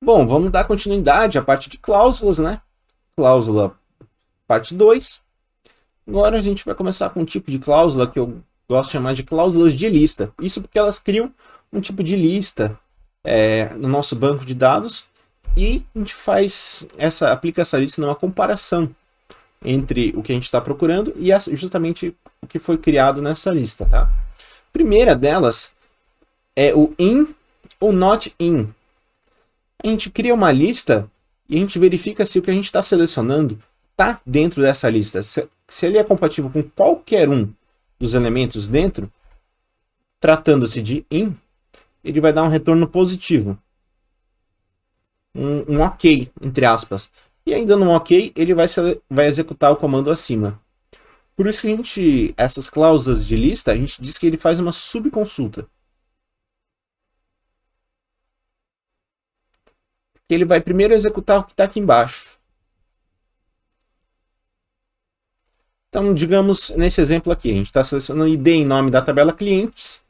Bom, vamos dar continuidade à parte de cláusulas, né? Cláusula parte 2. Agora a gente vai começar com um tipo de cláusula que eu gosto de chamar de cláusulas de lista. Isso porque elas criam um tipo de lista no nosso banco de dados e a gente aplica essa lista numa comparação entre o que a gente está procurando e justamente o que foi criado nessa lista, tá? A primeira delas é o in ou not in. A gente cria uma lista e a gente verifica se o que a gente está selecionando está dentro dessa lista. Se ele é compatível com qualquer um dos elementos dentro, tratando-se de in, ele vai dar um retorno positivo. Um ok, entre aspas. E ainda no ok, ele vai executar o comando acima. Por isso que essas cláusulas de lista, a gente diz que ele faz uma subconsulta. Ele vai primeiro executar o que está aqui embaixo. Então, digamos, nesse exemplo aqui, a gente está selecionando ID em nome da tabela clientes,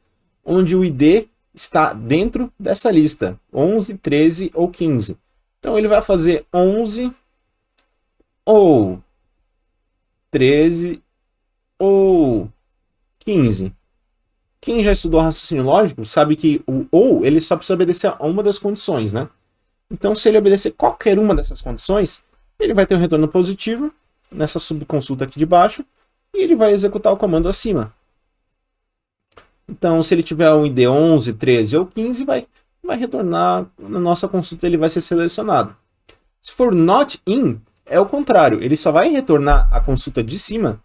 onde o ID está dentro dessa lista, 11, 13 ou 15. Então, ele vai fazer 11 ou 13 ou 15. Quem já estudou raciocínio lógico sabe que o ou ele só precisa obedecer a uma das condições, né? Então, se ele obedecer qualquer uma dessas condições, ele vai ter um retorno positivo nessa subconsulta aqui de baixo e ele vai executar o comando acima. Então, se ele tiver um ID 11, 13 ou 15, vai retornar na nossa consulta, ele vai ser selecionado. Se for not in, é o contrário, ele só vai retornar a consulta de cima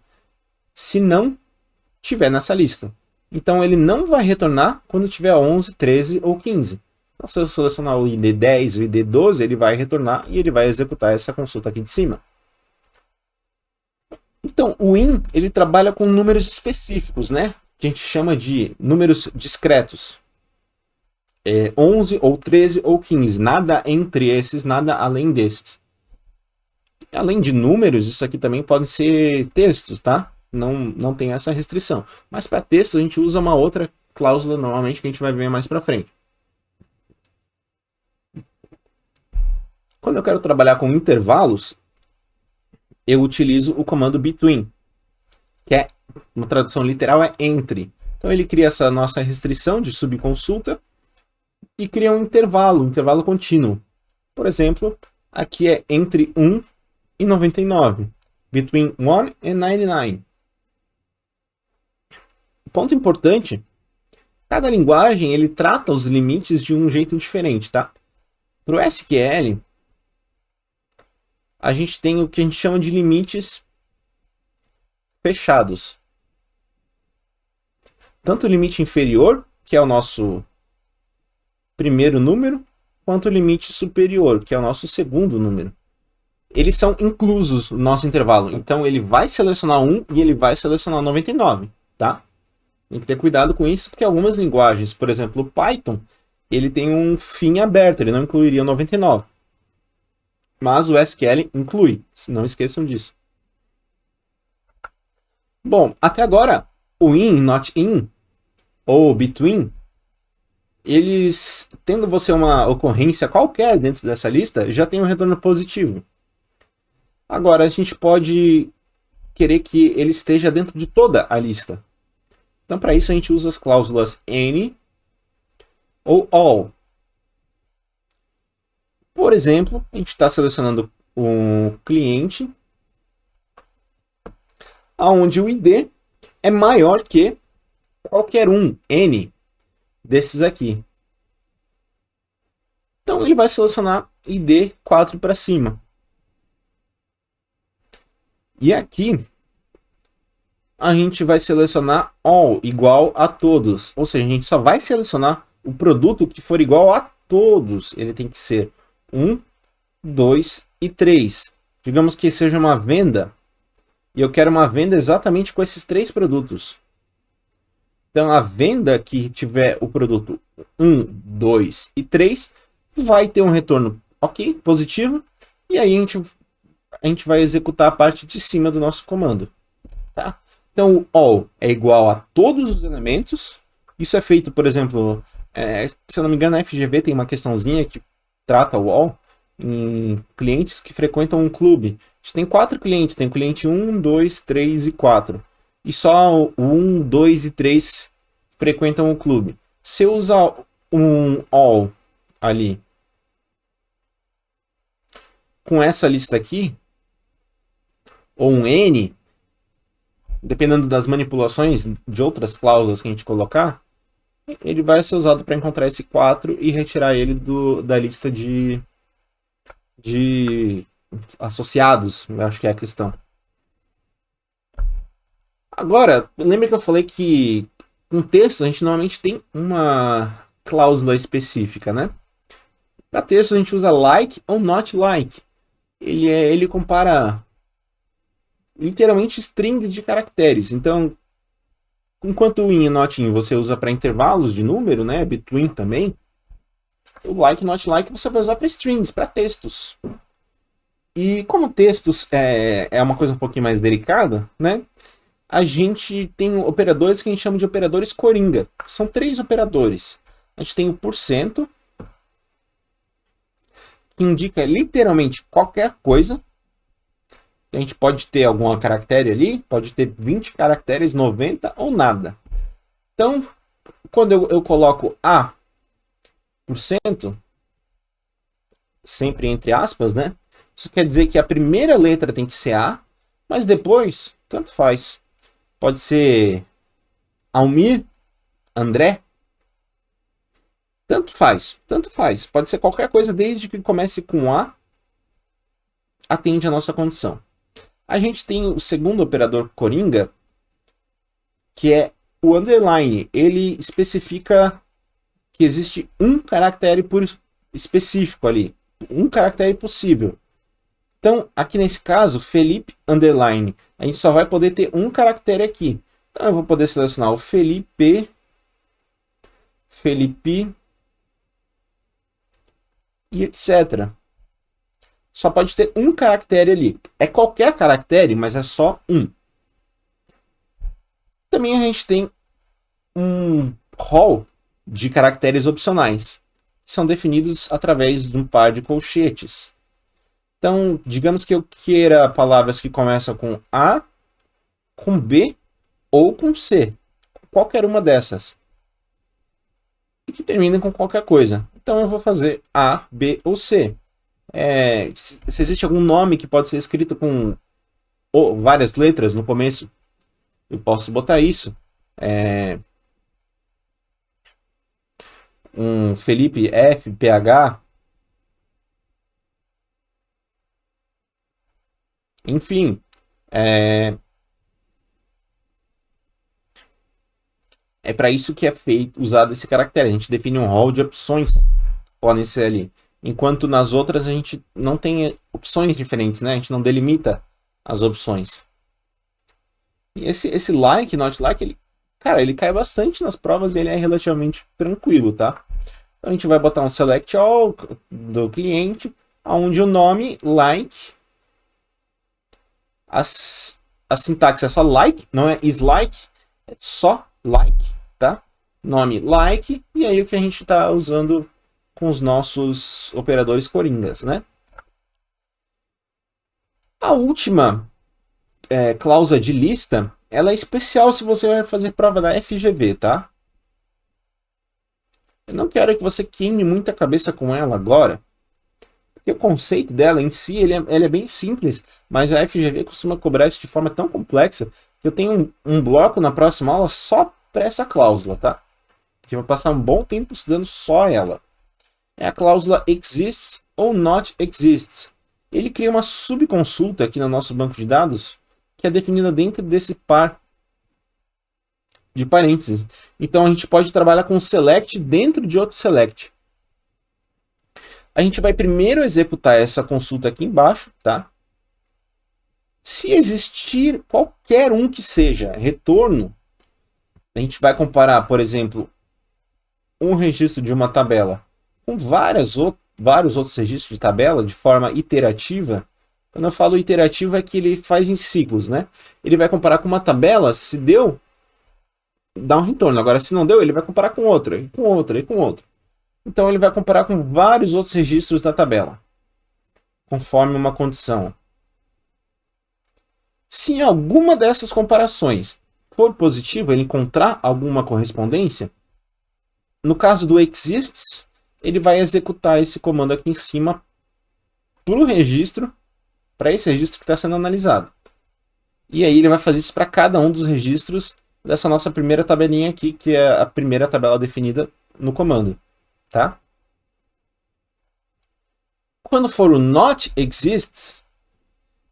se não tiver nessa lista. Então, ele não vai retornar quando tiver 11, 13 ou 15. Então, se eu selecionar o ID 10 e o ID 12, ele vai retornar e ele vai executar essa consulta aqui de cima. Então, o in, ele trabalha com números específicos, né? Que a gente chama de números discretos. 11 ou 13 ou 15. Nada entre esses, nada além desses. Além de números, isso aqui também podem ser textos, tá? Não tem essa restrição. Mas para texto, a gente usa uma outra cláusula, normalmente, que a gente vai ver mais para frente. Quando eu quero trabalhar com intervalos, eu utilizo o comando between, que é, uma tradução literal, é entre. Então ele cria essa nossa restrição de subconsulta e cria um intervalo contínuo. Por exemplo, aqui é entre 1 e 99. Between 1 and 99. Ponto importante, cada linguagem ele trata os limites de um jeito diferente, tá? Para o SQL, a gente tem o que a gente chama de limites fechados. Tanto o limite inferior, que é o nosso primeiro número, quanto o limite superior, que é o nosso segundo número. Eles são inclusos no nosso intervalo. Então, ele vai selecionar 1 e ele vai selecionar 99, tá? Tem que ter cuidado com isso, porque algumas linguagens, por exemplo, o Python, ele tem um fim aberto, ele não incluiria o 99. Mas o SQL inclui, não esqueçam disso. Bom, até agora, o in, not in, ou between, eles, tendo você uma ocorrência qualquer dentro dessa lista, já tem um retorno positivo. Agora, a gente pode querer que ele esteja dentro de toda a lista. Então, para isso, a gente usa as cláusulas any ou all. Por exemplo, a gente está selecionando um cliente onde o ID é maior que qualquer um, N, desses aqui. Então, ele vai selecionar ID 4 para cima. E aqui, a gente vai selecionar all, igual a todos. Ou seja, a gente só vai selecionar o produto que for igual a todos. Ele tem que ser 1, 2 e 3. Digamos que seja uma venda. E eu quero uma venda exatamente com esses 3 produtos. Então, a venda que tiver o produto 1, 2 e 3 vai ter um retorno ok, positivo. E aí a gente vai executar a parte de cima do nosso comando. Tá? Então, o all é igual a todos os elementos. Isso é feito, por exemplo, se eu não me engano, na FGV tem uma questãozinha que trata o all em clientes que frequentam um clube. A gente tem 4 clientes, tem o cliente 1, 2, 3 e 4. E só o 1, 2 e 3 frequentam o clube. Se eu usar um all ali com essa lista aqui, ou um N, dependendo das manipulações de outras cláusulas que a gente colocar, ele vai ser usado para encontrar esse 4 e retirar ele da lista de associados, eu acho que é a questão. Agora, lembra que eu falei que com texto a gente normalmente tem uma cláusula específica, né? Para texto a gente usa like ou not like. Ele compara literalmente strings de caracteres. Então, enquanto o in e not in você usa para intervalos de número, né? Between também. O like e not like você vai usar para strings, para textos. E como textos é uma coisa um pouquinho mais delicada, né? A gente tem operadores que a gente chama de operadores coringa. São 3 operadores. A gente tem o %, que indica literalmente qualquer coisa. A gente pode ter alguma caractere ali, pode ter 20 caracteres, 90 ou nada. Então, quando eu coloco A%, sempre entre aspas, né? Isso quer dizer que a primeira letra tem que ser A, mas depois, tanto faz. Pode ser Almir, André. Tanto faz, tanto faz. Pode ser qualquer coisa desde que comece com A, atende a nossa condição. A gente tem o segundo operador coringa, que é o underline. Ele especifica que existe um caractere específico ali. Um caractere possível. Então, aqui nesse caso, Felipe underline. A gente só vai poder ter um caractere aqui. Então, eu vou poder selecionar o Felipe e etc. Só pode ter um caractere ali. É qualquer caractere, mas é só um. Também a gente tem um rol de caracteres opcionais. São definidos através de um par de colchetes. Então, digamos que eu queira palavras que começam com A, com B ou com C. Qualquer uma dessas. E que terminem com qualquer coisa. Então, eu vou fazer A, B ou C. Se existe algum nome que pode ser escrito com várias letras no começo, eu posso botar isso. Um Felipe F, PH. Enfim, é para isso que é usado esse caractere. A gente define um rol de opções que podem ser ali. Enquanto nas outras a gente não tem opções diferentes, né? A gente não delimita as opções. E esse like, not like, ele cai bastante nas provas e ele é relativamente tranquilo, tá? Então a gente vai botar um select all do cliente, onde o nome like, a sintaxe é só like, não é is like, é só like, tá? Nome like, e aí o que a gente está usando com os nossos operadores coringas, né? A última cláusula de lista, ela é especial se você vai fazer prova da FGV, tá? Eu não quero que você queime muita cabeça com ela agora, porque o conceito dela em si, ele é bem simples, mas a FGV costuma cobrar isso de forma tão complexa que eu tenho um bloco na próxima aula só para essa cláusula, tá? Que eu vou passar um bom tempo estudando só ela. É a cláusula exists ou not exists. Ele cria uma subconsulta aqui no nosso banco de dados que é definida dentro desse par de parênteses. Então a gente pode trabalhar com select dentro de outro select. A gente vai primeiro executar essa consulta aqui embaixo, tá? Se existir qualquer um que seja retorno, a gente vai comparar, por exemplo, um registro de uma tabela com vários outros registros de tabela de forma iterativa. Quando eu falo iterativo é que ele faz em ciclos, né? Ele vai comparar com uma tabela, se deu, dá um retorno. Agora, se não deu, ele vai comparar com outra, e com outra, e com outra. Então ele vai comparar com vários outros registros da tabela, conforme uma condição. Se em alguma dessas comparações for positiva, ele encontrar alguma correspondência, no caso do exists, ele vai executar esse comando aqui em cima para esse registro que está sendo analisado. E aí ele vai fazer isso para cada um dos registros dessa nossa primeira tabelinha aqui, que é a primeira tabela definida no comando, tá? Quando for o not exists,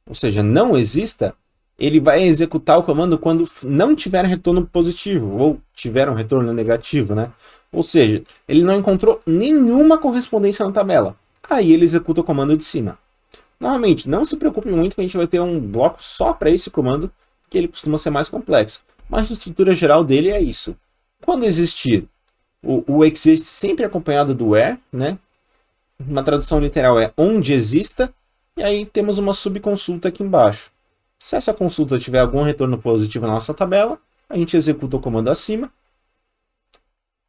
ou seja, não exista, ele vai executar o comando quando não tiver retorno positivo, ou tiver um retorno negativo, né? Ou seja, ele não encontrou nenhuma correspondência na tabela. Aí ele executa o comando de cima. Novamente, não se preocupe muito que a gente vai ter um bloco só para esse comando, porque ele costuma ser mais complexo. Mas a estrutura geral dele é isso. Quando existir o exist sempre acompanhado do where, né? Uma tradução literal é onde exista, e aí temos uma subconsulta aqui embaixo. Se essa consulta tiver algum retorno positivo na nossa tabela, a gente executa o comando acima.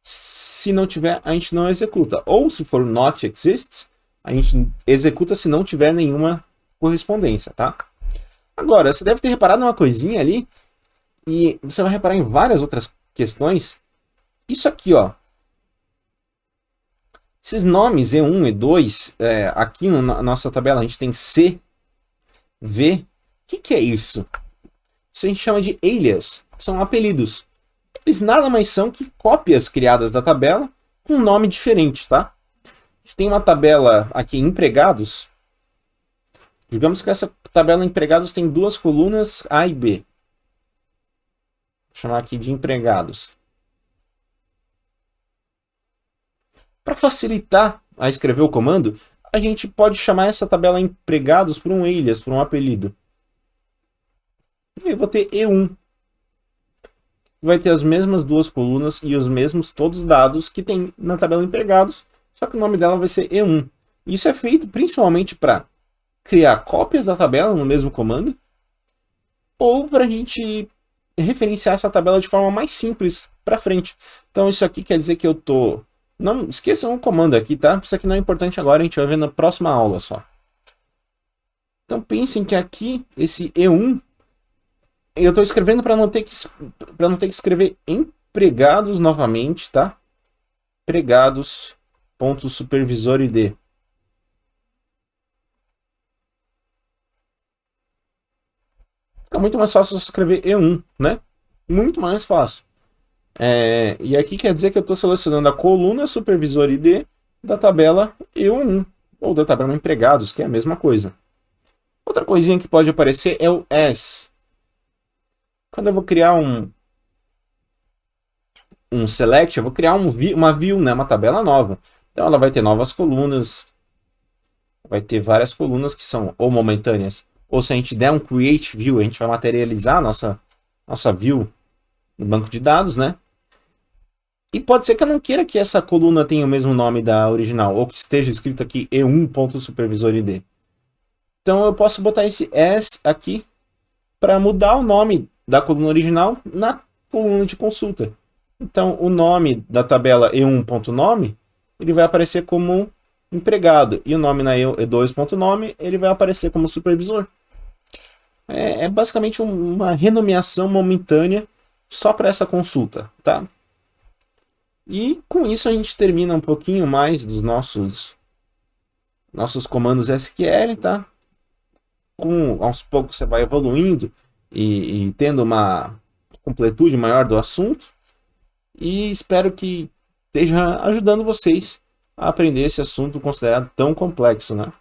Se não tiver, a gente não executa. Ou se for not exists, a gente executa se não tiver nenhuma correspondência, tá? Agora, você deve ter reparado uma coisinha ali, e você vai reparar em várias outras questões. Isso aqui, ó. Esses nomes E1, E2, aqui na nossa tabela a gente tem C, V. O que é isso? Isso a gente chama de alias, são apelidos. Eles nada mais são que cópias criadas da tabela com um nome diferente, tá? A gente tem uma tabela aqui, empregados. Digamos que essa tabela empregados tem duas colunas A e B. Vou chamar aqui de empregados. Para facilitar a escrever o comando, a gente pode chamar essa tabela empregados por um alias, por um apelido. Eu vou ter E1. Vai ter as mesmas duas colunas e os mesmos todos os dados que tem na tabela empregados, só que o nome dela vai ser E1. Isso é feito principalmente para criar cópias da tabela no mesmo comando, ou para a gente referenciar essa tabela de forma mais simples para frente. Então isso aqui quer dizer que eu tô... Não esqueçam o comando aqui, tá? Isso aqui não é importante agora, a gente vai ver na próxima aula só. Então pensem que aqui, esse E1, eu estou escrevendo para não ter que escrever empregados novamente, tá? Empregados, ponto supervisor ID. Fica muito mais fácil escrever E1, né? Muito mais fácil. E aqui quer dizer que eu estou selecionando a coluna supervisor ID da tabela E1, ou da tabela empregados, que é a mesma coisa. Outra coisinha que pode aparecer é o S. Quando eu vou criar um select, eu vou criar uma view, né, uma tabela nova. Então ela vai ter novas colunas, vai ter várias colunas que são ou momentâneas, ou se a gente der um create view, a gente vai materializar a nossa view no banco de dados, né? E pode ser que eu não queira que essa coluna tenha o mesmo nome da original, ou que esteja escrito aqui E1.supervisorID. Então eu posso botar esse S aqui para mudar o nome da coluna original na coluna de consulta. Então o nome da tabela E1.nome, ele vai aparecer como empregado, e o nome na E2.nome, ele vai aparecer como supervisor. É basicamente uma renomeação momentânea só para essa consulta, tá? E com isso a gente termina um pouquinho mais dos nossos comandos SQL, tá? Aos poucos você vai evoluindo e tendo uma completude maior do assunto. E espero que esteja ajudando vocês a aprender esse assunto considerado tão complexo, né?